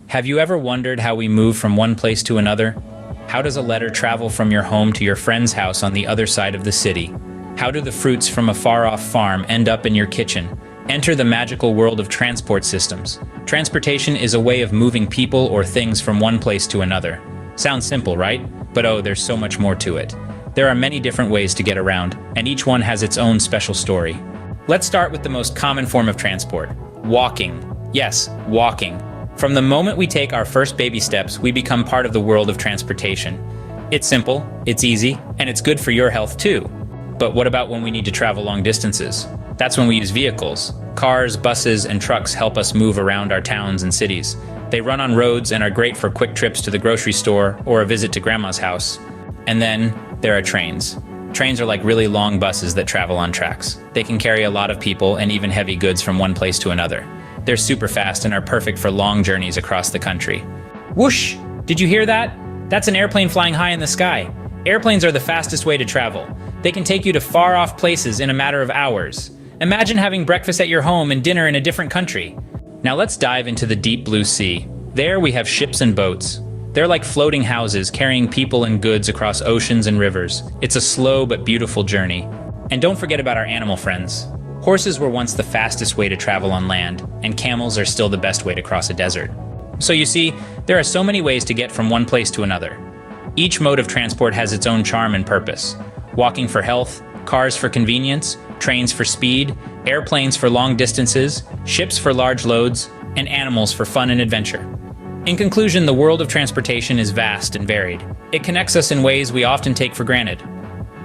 Have you ever wondered how we move from one place to another? How does a letter travel from your home to your friend's house on the other side of the city? How do the fruits from a far-off farm end up in your kitchen? Enter the magical world of transport systems. Transportation is a way of moving people or things from one place to another. Sounds simple, right? But oh, there's so much more to it. There are many different ways to get around, and each one has its own special story. Let's start with the most common form of transport: walking. Yes, walking. From the moment we take our first baby steps, we become part of the world of transportation. It's simple, it's easy, and it's good for your health too. But what about when we need to travel long distances? That's when we use vehicles. Cars, buses, and trucks help us move around our towns and cities. They run on roads and are great for quick trips to the grocery store or a visit to grandma's house. And then there are trains. Trains are like really long buses that travel on tracks. They can carry a lot of people and even heavy goods from one place to another. They're super fast and are perfect for long journeys across the country. Whoosh! Did you hear that? That's an airplane flying high in the sky. Airplanes are the fastest way to travel. They can take you to far-off places in a matter of hours. Imagine having breakfast at your home and dinner in a different country. Now let's dive into the deep blue sea. There we have ships and boats. They're like floating houses carrying people and goods across oceans and rivers. It's a slow but beautiful journey. And don't forget about our animal friends. Horses were once the fastest way to travel on land, and camels are still the best way to cross a desert. So you see, there are so many ways to get from one place to another. Each mode of transport has its own charm and purpose. Walking for health, cars for convenience, trains for speed, airplanes for long distances, ships for large loads, and animals for fun and adventure. In conclusion, the world of transportation is vast and varied. It connects us in ways we often take for granted.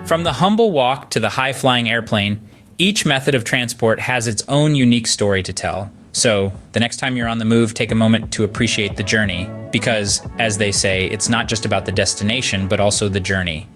From the humble walk to the high-flying airplane, each method of transport has its own unique story to tell. So, the next time you're on the move, take a moment to appreciate the journey, because, as they say, it's not just about the destination, but also the journey.